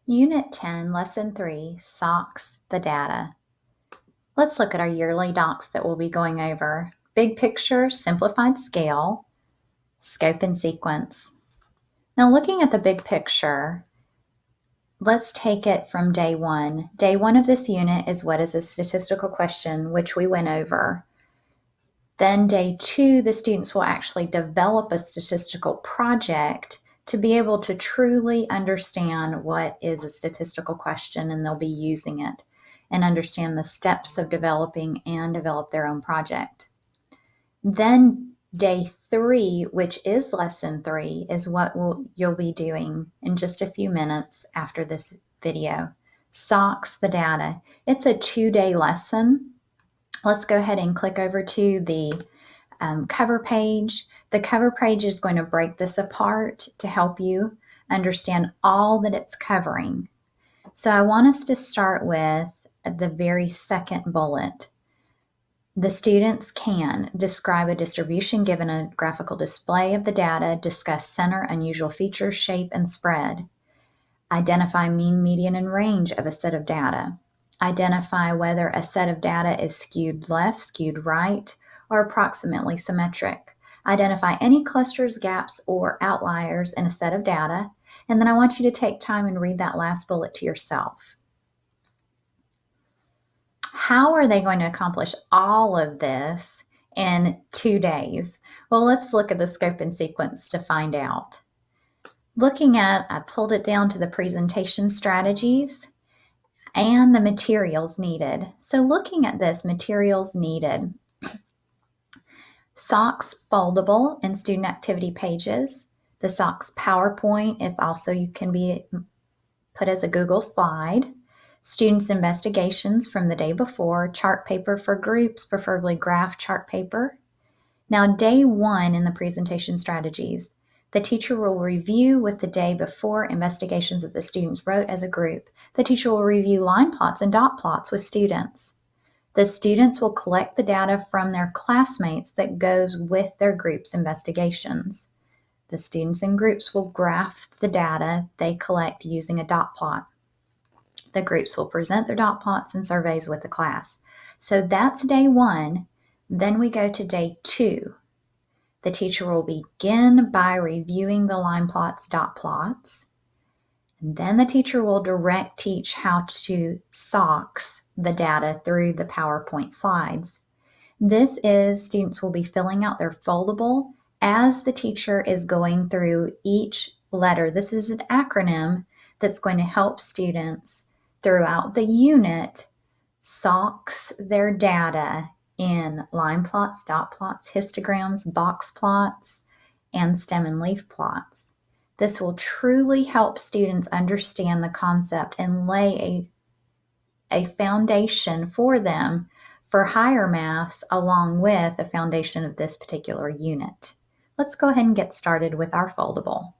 Unit 10, Lesson 3, SOCS the Data. Let's look at our yearly docs that we'll be going over. Big picture, simplified scale, scope and sequence. Now looking at the big picture, let's take it from day one. Day one of this unit is what is a statistical question, which we went over. Then day two, the students will actually develop a statistical project to be able to truly understand what is a statistical question, and they'll be using it and understand the steps of developing and develop their own project. Then day three, which is lesson 3, is what you'll be doing in just a few minutes after this video. SOCS the Data. It's a 2-day lesson. Let's go ahead and click over to the cover page. The cover page is going to break this apart to help you understand all that it's covering. So I want us to start with the very second bullet. The students can describe a distribution given a graphical display of the data, discuss center, unusual features, shape, and spread, identify mean, median, and range of a set of data, identify whether a set of data is skewed left, skewed right, or approximately symmetric. Identify any clusters, gaps, or outliers in a set of data. And then I want you to take time and read that last bullet to yourself. How are they going to accomplish all of this in 2 days? Well, let's look at the scope and sequence to find out. I pulled it down to the presentation strategies and the materials needed. So looking at this, materials needed. SOCS foldable and student activity pages. The SOCS PowerPoint is also can be put as a Google slide. Students' investigations from the day before, chart paper for groups, preferably graph chart paper. Now, day 1 in the presentation strategies, the teacher will review with the day before investigations that the students wrote as a group. The teacher will review line plots and dot plots with students. The students will collect the data from their classmates that goes with their group's investigations. The students in groups will graph the data they collect using a dot plot. The groups will present their dot plots and surveys with the class. So that's day 1. Then we go to day 2. The teacher will begin by reviewing the line plots, dot plots. And then the teacher will direct teach how to SOCS the data through the PowerPoint slides. This is, students will be filling out their foldable as the teacher is going through each letter. This is an acronym that's going to help students throughout the unit SOCS their data in line plots, dot plots, histograms, box plots, and stem and leaf plots. This will truly help students understand the concept and lay a foundation for them for higher maths along with the foundation of this particular unit. Let's go ahead and get started with our foldable.